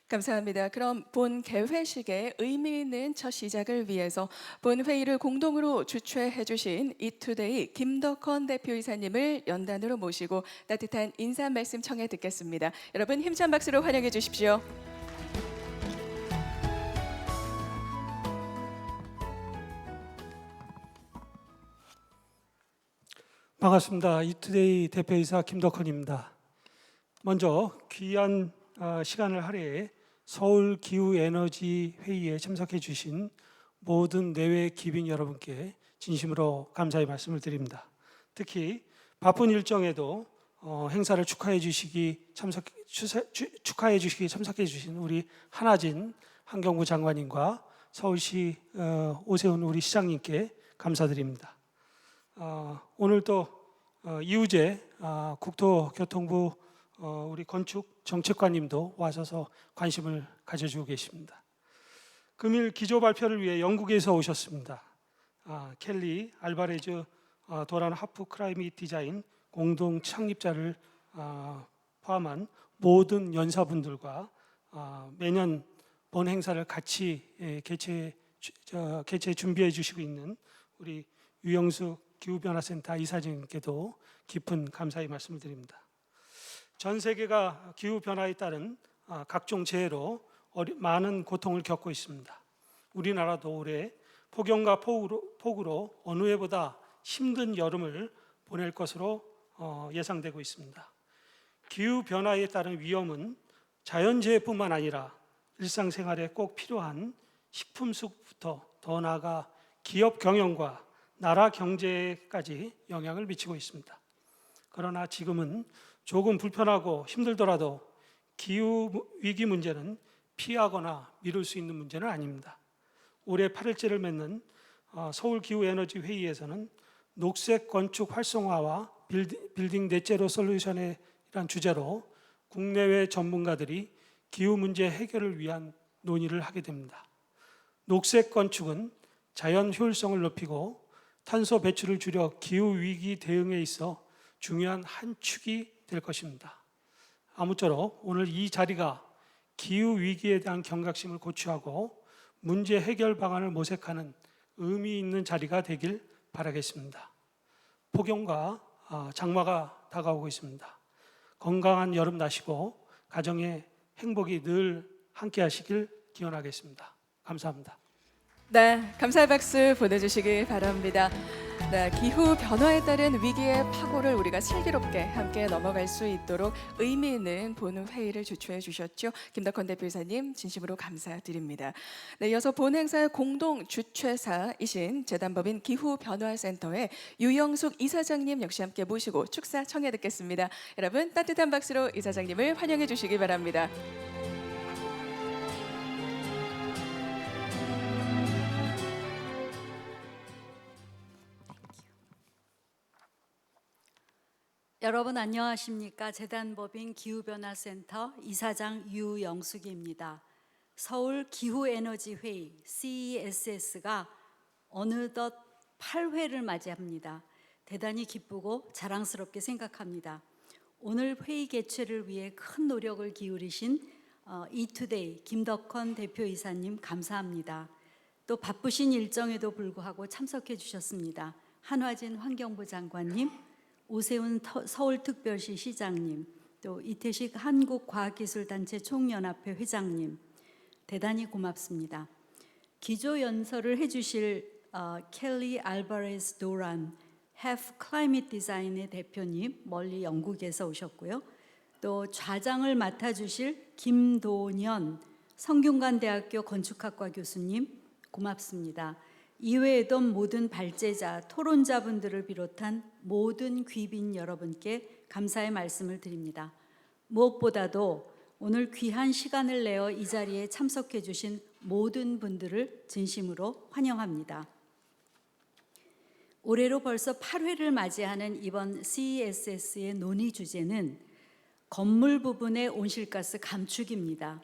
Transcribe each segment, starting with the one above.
감사합니다. 그럼 본 개회식의 의미 있는 첫 시작을 위해서 본 회의를 공동으로 주최해 주신 이투데이 김덕헌 대표이사님을 연단으로 모시고 따뜻한 인사 말씀 청해 듣겠습니다. 여러분 힘찬 박수로 환영해 주십시오. 반갑습니다. 이투데이 대표이사 김덕헌입니다. 먼저 귀한 시간을 할애해 서울 기후에너지 회의에 참석해 주신 모든 내외 기빈 여러분께 진심으로 감사의 말씀을 드립니다. 특히 바쁜 일정에도 행사를 축하해 주시기 참석해 주신 우리 한하진 환경부 장관님과 서울시 오세훈 우리 시장님께 감사드립니다. 오늘 또 이우재 국토교통부 우리 건축정책관님도 와셔서 관심을 가져주고 계십니다. 금일 기조 발표를 위해 영국에서 오셨습니다. 켈리 알바레즈 도란 하프 클라이밋 디자인 공동 창립자를 포함한 모든 연사분들과 매년 본 행사를 같이 개최 준비해 주시고 있는 우리 유영숙 기후변화센터 이사장님께도 깊은 감사의 말씀을 드립니다. 전 세계가 기후변화에 따른 각종 재해로 많은 고통을 겪고 있습니다. 우리나라도 올해 폭염과 폭우로 어느 해보다 힘든 여름을 보낼 것으로 예상되고 있습니다. 기후변화에 따른 위험은 자연재해뿐만 아니라 일상생활에 꼭 필요한 식품수부터 더 나아가 기업 경영과 나라 경제까지 영향을 미치고 있습니다. 그러나 지금은 조금 불편하고 힘들더라도 기후위기 문제는 피하거나 미룰 수 있는 문제는 아닙니다. 올해 8일째를 맺는 서울기후에너지회의에서는 녹색 건축 활성화와 빌딩 넷제로 솔루션이란 주제로 국내외 전문가들이 기후 문제 해결을 위한 논의를 하게 됩니다. 녹색 건축은 자연 효율성을 높이고 탄소 배출을 줄여 기후위기 대응에 있어 중요한 한 축이 될 것입니다. 아무쪼록 오늘 이 자리가 기후위기에 대한 경각심을 고취하고 문제 해결 방안을 모색하는 의미 있는 자리가 되길 바라겠습니다. 폭염과 장마가 다가오고 있습니다. 건강한 여름 나시고 가정의 행복이 늘 함께 하시길 기원하겠습니다. 감사합니다. 네, 감사의 박수 보내주시기 바랍니다. 네, 기후 변화에 따른 위기의 파고를 우리가 슬기롭게 함께 넘어갈 수 있도록 의미 있는 본 회의를 주최해 주셨죠. 김덕헌 대표이사님 진심으로 감사드립니다. 네, 이어서 본 행사의 공동 주최사이신 재단법인 기후변화센터의 유영숙 이사장님 역시 함께 모시고 축사 청해 듣겠습니다. 여러분 따뜻한 박수로 이사장님을 환영해 주시기 바랍니다. 여러분 안녕하십니까? 재단법인 기후변화센터 이사장 유영숙입니다. 서울 기후에너지회의 CESS가 어느덧 8회를 맞이합니다. 대단히 기쁘고 자랑스럽게 생각합니다. 오늘 회의 개최를 위해 큰 노력을 기울이신 이투데이 김덕헌 대표이사님 감사합니다. 또 바쁘신 일정에도 불구하고 참석해 주셨습니다. 한화진 환경부 장관님, 오세훈 서울특별시 시장님, 또 이태식 한국과학기술단체 총연합회 회장님 대단히 고맙습니다. 기조연설을 해주실 켈리 알바레스 도란 해프 클라이밋 디자인의 대표님 멀리 영국에서 오셨고요. 또 좌장을 맡아주실 김도년 성균관대학교 건축학과 교수님 고맙습니다. 이외에도 모든 발제자, 토론자분들을 비롯한 모든 귀빈 여러분께 감사의 말씀을 드립니다. 무엇보다도 오늘 귀한 시간을 내어 이 자리에 참석해 주신 모든 분들을 진심으로 환영합니다. 올해로 벌써 8회를 맞이하는 이번 CESS의 논의 주제는 건물 부분의 온실가스 감축입니다.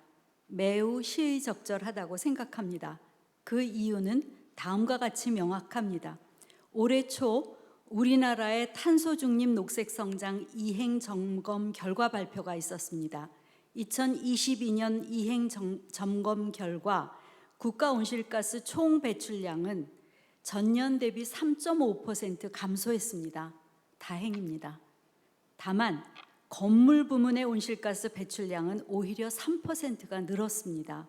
매우 시의적절하다고 생각합니다. 그 이유는 다음과 같이 명확합니다. 올해 초 우리나라의 탄소 중립 녹색 성장 이행 점검 결과 발표가 있었습니다. 2022년 이행 점검 결과 국가 온실가스 총 배출량은 전년 대비 3.5% 감소했습니다. 다행입니다. 다만 건물 부문의 온실가스 배출량은 오히려 3%가 늘었습니다.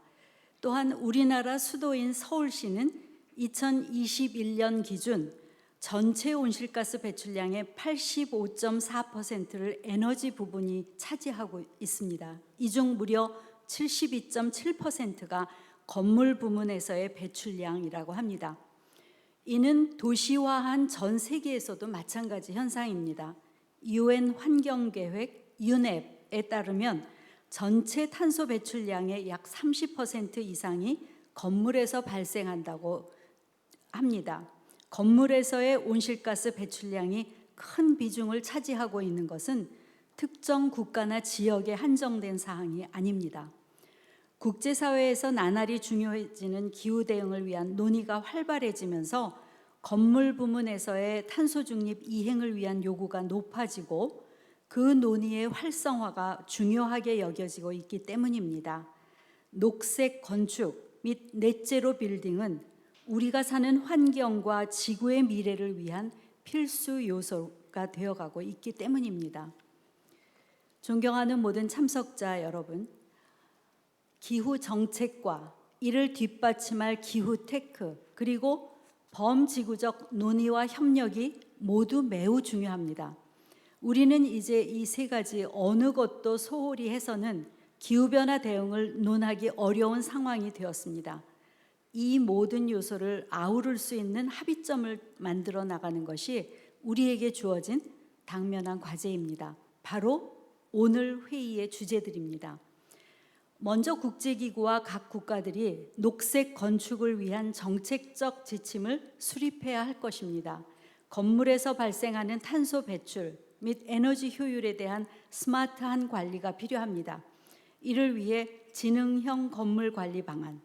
또한 우리나라 수도인 서울시는 2021년 기준 전체 온실가스 배출량의 85.4%를 에너지 부분이 차지하고 있습니다. 이 중 무려 72.7%가 건물 부문에서의 배출량이라고 합니다. 이는 도시화한 전 세계에서도 마찬가지 현상입니다. UN 환경계획 UNEP에 따르면 전체 탄소 배출량의 약 30% 이상이 건물에서 발생한다고 합니다. 건물에서의 온실가스 배출량이 큰 비중을 차지하고 있는 것은 특정 국가나 지역에 한정된 사항이 아닙니다. 국제사회에서 나날이 중요해지는 기후 대응을 위한 논의가 활발해지면서 건물 부문에서의 탄소 중립 이행을 위한 요구가 높아지고 그 논의의 활성화가 중요하게 여겨지고 있기 때문입니다. 녹색 건축 및 넷제로 빌딩은 우리가 사는 환경과 지구의 미래를 위한 필수 요소가 되어가고 있기 때문입니다. 존경하는 모든 참석자 여러분, 기후 정책과 이를 뒷받침할 기후 테크 그리고 범지구적 논의와 협력이 모두 매우 중요합니다. 우리는 이제 이 세 가지 어느 것도 소홀히 해서는 기후변화 대응을 논하기 어려운 상황이 되었습니다. 이 모든 요소를 아우를 수 있는 합의점을 만들어 나가는 것이 우리에게 주어진 당면한 과제입니다. 바로 오늘 회의의 주제들입니다. 먼저 국제기구와 각 국가들이 녹색 건축을 위한 정책적 지침을 수립해야 할 것입니다. 건물에서 발생하는 탄소 배출 및 에너지 효율에 대한 스마트한 관리가 필요합니다. 이를 위해 지능형 건물 관리 방안,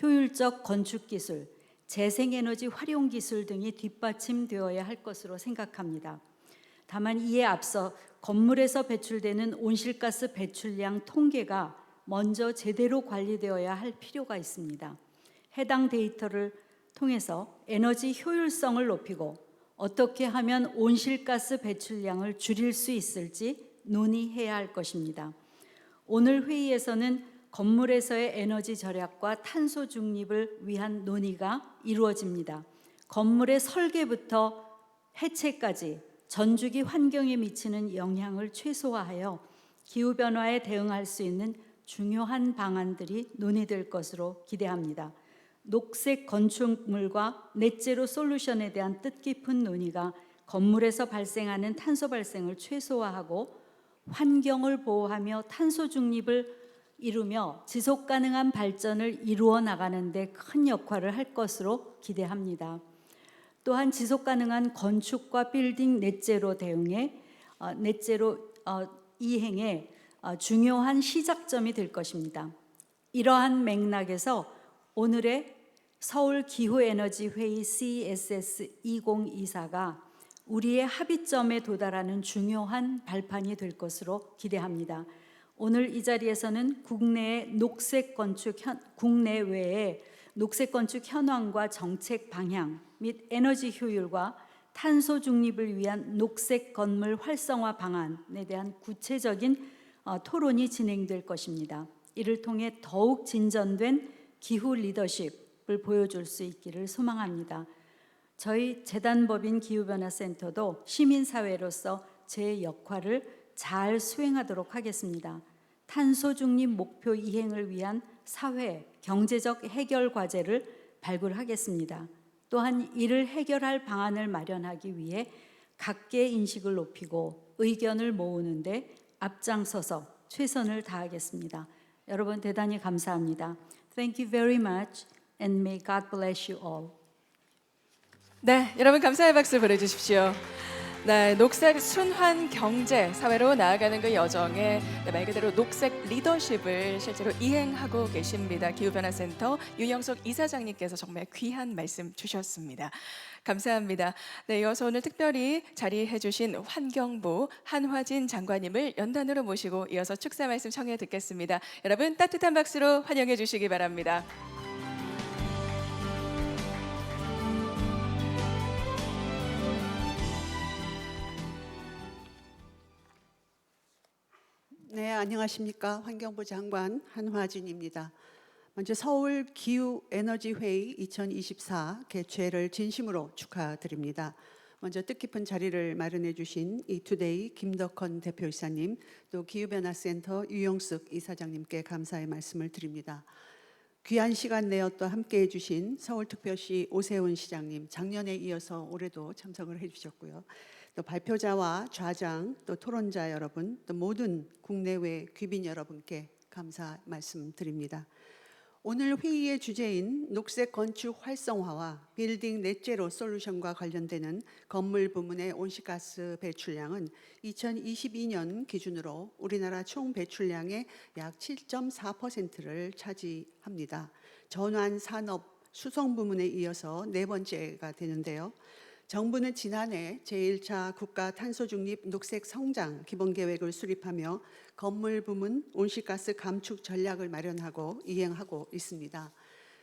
효율적 건축 기술, 재생에너지 활용 기술 등이 뒷받침되어야 할 것으로 생각합니다. 다만 이에 앞서 건물에서 배출되는 온실가스 배출량 통계가 먼저 제대로 관리되어야 할 필요가 있습니다. 해당 데이터를 통해서 에너지 효율성을 높이고 어떻게 하면 온실가스 배출량을 줄일 수 있을지 논의해야 할 것입니다. 오늘 회의에서는 건물에서의 에너지 절약과 탄소 중립을 위한 논의가 이루어집니다. 건물의 설계부터 해체까지 전주기 환경에 미치는 영향을 최소화하여 기후변화에 대응할 수 있는 중요한 방안들이 논의될 것으로 기대합니다. 녹색 건축물과 넷제로 솔루션에 대한 뜻깊은 논의가 건물에서 발생하는 탄소 발생을 최소화하고 환경을 보호하며 탄소 중립을 이루며 지속 가능한 발전을 이루어 나가는 데 큰 역할을 할 것으로 기대합니다. 또한 지속 가능한 건축과 빌딩 넷제로 대응에 넷제로 이행에 중요한 시작점이 될 것입니다. 이러한 맥락에서 오늘의 서울 기후에너지 회의 CSS 2024가 우리의 합의점에 도달하는 중요한 발판이 될 것으로 기대합니다. 오늘 이 자리에서는 국내외의 녹색 건축 현황과 정책 방향 및 에너지 효율과 탄소 중립을 위한 녹색 건물 활성화 방안에 대한 구체적인 토론이 진행될 것입니다. 이를 통해 더욱 진전된 기후 리더십을 보여줄 수 있기를 소망합니다. 저희 재단법인 기후변화센터도 시민사회로서 제 역할을 잘 수행하도록 하겠습니다. 탄소 중립 목표 이행을 위한 사회, 경제적 해결 과제를 발굴하겠습니다. 또한 이를 해결할 방안을 마련하기 위해 각계 인식을 높이고 의견을 모으는데 앞장서서 최선을 다하겠습니다. 여러분 대단히 감사합니다. Thank you very much and may God bless you all. 네, 여러분 감사의 박수 보내주십시오. 네, 녹색 순환 경제 사회로 나아가는 그 여정에 말 그대로 녹색 리더십을 실제로 이행하고 계십니다. 기후변화센터 유영석 이사장님께서 정말 귀한 말씀 주셨습니다. 감사합니다. 네, 이어서 오늘 특별히 자리해 주신 환경부 한화진 장관님을 연단으로 모시고 이어서 축사 말씀 청해 듣겠습니다. 여러분 따뜻한 박수로 환영해 주시기 바랍니다. 네, 안녕하십니까. 환경부 장관 한화진입니다. 먼저 서울 기후에너지회의 2024 개최를 진심으로 축하드립니다. 먼저 뜻깊은 자리를 마련해 주신 이투데이 김덕헌 대표이사님, 또 기후변화센터 유영숙 이사장님께 감사의 말씀을 드립니다. 귀한 시간 내어 또 함께해 주신 서울특별시 오세훈 시장님, 작년에 이어서 올해도 참석을 해주셨고요. 또 발표자와 좌장, 또 토론자 여러분, 또 모든 국내외 귀빈 여러분께 감사 말씀드립니다. 오늘 회의의 주제인 녹색 건축 활성화와 빌딩 넷제로 솔루션과 관련되는 건물 부문의 온실가스 배출량은 2022년 기준으로 우리나라 총 배출량의 약 7.4%를 차지합니다. 전환 산업 수송 부문에 이어서 네 번째가 되는데요. 정부는 지난해 제1차 국가 탄소 중립 녹색 성장 기본 계획을 수립하며 건물 부문 온실가스 감축 전략을 마련하고 이행하고 있습니다.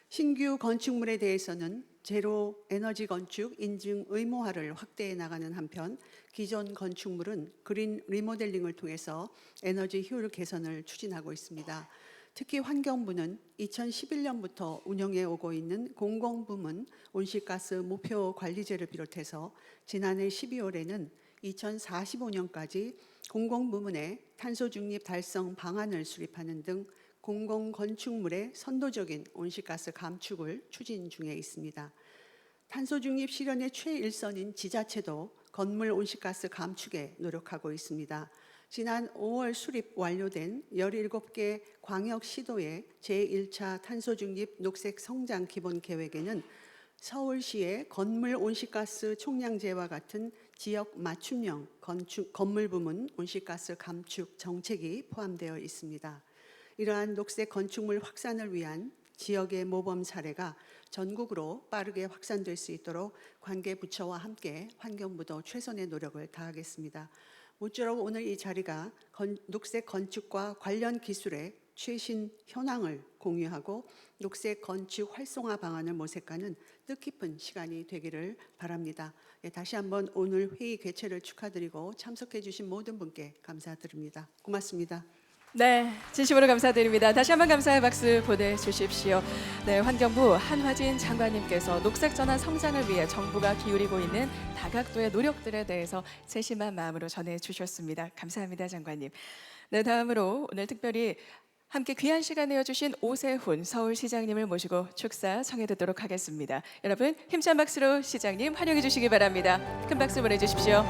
신규 건축물에 대해서는 제로 에너지 건축 인증 의무화를 확대해 나가는 한편 기존 건축물은 그린 리모델링을 통해서 에너지 효율 개선을 추진하고 있습니다. 특히 환경부는 2011년부터 운영해 오고 있는 공공부문 온실가스 목표 관리제를 비롯해서 지난해 12월에는 2045년까지 공공부문의 탄소 중립 달성 방안을 수립하는 등 공공건축물의 선도적인 온실가스 감축을 추진 중에 있습니다. 탄소 중립 실현의 최일선인 지자체도 건물 온실가스 감축에 노력하고 있습니다. 지난 5월 수립 완료된 17개 광역시도의 제1차 탄소중립 녹색 성장 기본 계획에는 서울시의 건물 온실가스 총량제와 같은 지역 맞춤형 건물 부문 온실가스 감축 정책이 포함되어 있습니다. 이러한 녹색 건축물 확산을 위한 지역의 모범 사례가 전국으로 빠르게 확산될 수 있도록 관계 부처와 함께 환경부도 최선의 노력을 다하겠습니다. 모쪼록 오늘 이 자리가 녹색 건축과 관련 기술의 최신 현황을 공유하고 녹색 건축 활성화 방안을 모색하는 뜻깊은 시간이 되기를 바랍니다. 다시 한번 오늘 회의 개최를 축하드리고 참석해 주신 모든 분께 감사드립니다. 고맙습니다. 네, 진심으로 감사드립니다. 다시 한번 감사의 박수 보내주십시오. 네, 환경부 한화진 장관님께서 녹색 전환 성장을 위해 정부가 기울이고 있는 다각도의 노력들에 대해서 세심한 마음으로 전해주셨습니다. 감사합니다, 장관님. 네, 다음으로 오늘 특별히 함께 귀한 시간 내어주신 오세훈 서울시장님을 모시고 축사 청해 듣도록 하겠습니다. 여러분 힘찬 박수로 시장님 환영해 주시기 바랍니다. 큰 박수 보내주십시오.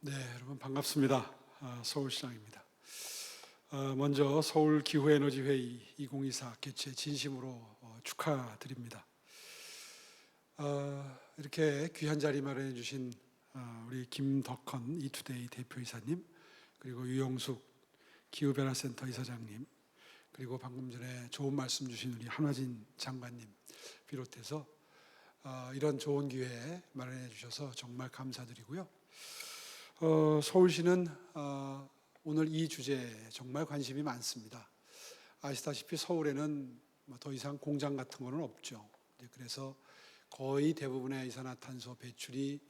네, 여러분 반갑습니다. 서울시장입니다. 먼저 서울 기후에너지회의 2024 개최 진심으로 축하드립니다. 이렇게 귀한 자리 마련해 주신 우리 김덕헌 이투데이 대표이사님, 그리고 유영숙 기후변화센터 이사장님, 그리고 방금 전에 좋은 말씀 주신 우리 한화진 장관님 비롯해서 이런 좋은 기회 마련해 주셔서 정말 감사드리고요. 서울시는 오늘 이 주제에 정말 관심이 많습니다. 아시다시피 서울에는 더 이상 공장 같은 거는 없죠. 그래서 거의 대부분의 이산화탄소 배출이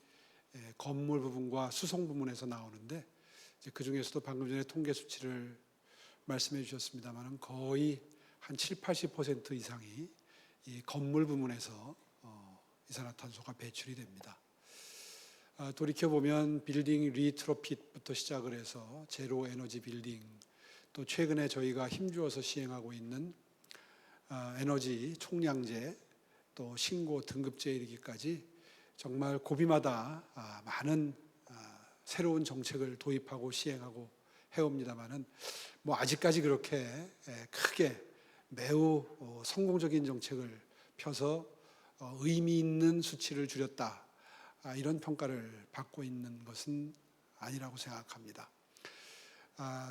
건물 부분과 수송 부문에서 나오는데, 그 중에서도 방금 전에 통계 수치를 말씀해 주셨습니다만 거의 한 70-80% 이상이 이 건물 부문에서 이산화탄소가 배출이 됩니다. 돌이켜보면 빌딩 리트로핏부터 시작을 해서 제로 에너지 빌딩, 또 최근에 저희가 힘주어서 시행하고 있는 에너지 총량제, 또 신고 등급제에 이르기까지 정말 고비마다 많은 새로운 정책을 도입하고 시행하고 해옵니다만은 아직까지 그렇게 크게 매우 성공적인 정책을 펴서 의미 있는 수치를 줄였다. 이런 평가를 받고 있는 것은 아니라고 생각합니다.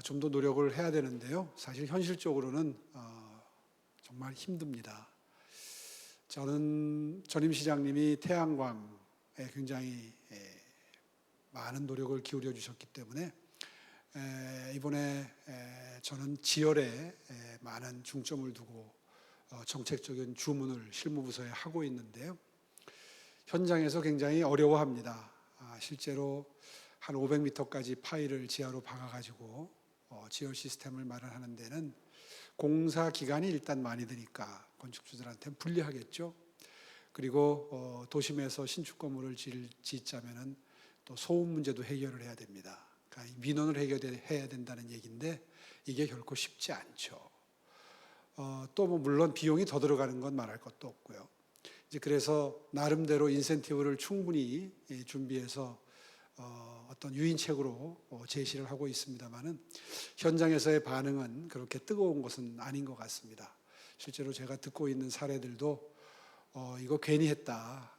좀 더 노력을 해야 되는데요. 사실 현실적으로는 정말 힘듭니다. 저는 전임 시장님이 태양광에 굉장히 많은 노력을 기울여 주셨기 때문에 이번에 저는 지열에 많은 중점을 두고 정책적인 주문을 실무부서에 하고 있는데요. 현장에서 굉장히 어려워합니다. 실제로 한 500m까지 파일을 지하로 박아가지고 지열 시스템을 마련하는 데는 공사 기간이 일단 많이 드니까 건축주들한테는 불리하겠죠. 그리고 도심에서 신축 건물을 짓자면은 또 소음 문제도 해결을 해야 됩니다. 그러니까 민원을 해결해야 된다는 얘기인데 이게 결코 쉽지 않죠. 또 뭐 물론 비용이 더 들어가는 건 말할 것도 없고요. 이제 그래서 나름대로 인센티브를 충분히 준비해서 어떤 유인책으로 제시를 하고 있습니다만은 현장에서의 반응은 그렇게 뜨거운 것은 아닌 것 같습니다. 실제로 제가 듣고 있는 사례들도 이거 괜히 했다.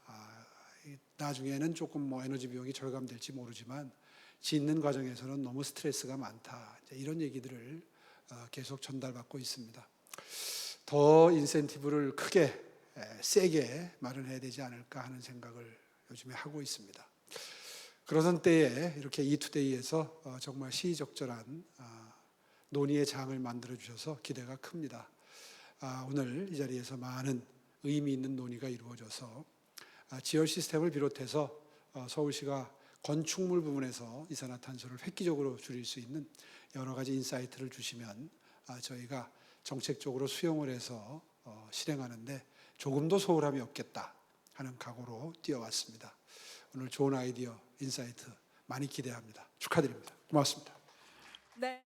나중에는 조금 뭐 에너지 비용이 절감될지 모르지만 짓는 과정에서는 너무 스트레스가 많다. 이런 얘기들을 계속 전달받고 있습니다. 더 인센티브를 크게 세게 마련해야 되지 않을까 하는 생각을 요즘에 하고 있습니다. 그러던 때에 이렇게 이투데이에서 정말 시의적절한 논의의 장을 만들어 주셔서 기대가 큽니다. 오늘 이 자리에서 많은 의미 있는 논의가 이루어져서 지열 시스템을 비롯해서 서울시가 건축물 부분에서 이산화탄소를 획기적으로 줄일 수 있는 여러 가지 인사이트를 주시면 저희가 정책적으로 수용을 해서 실행하는데 조금도 소홀함이 없겠다 하는 각오로 뛰어왔습니다. 오늘 좋은 아이디어, 인사이트 많이 기대합니다. 축하드립니다. 고맙습니다. 네.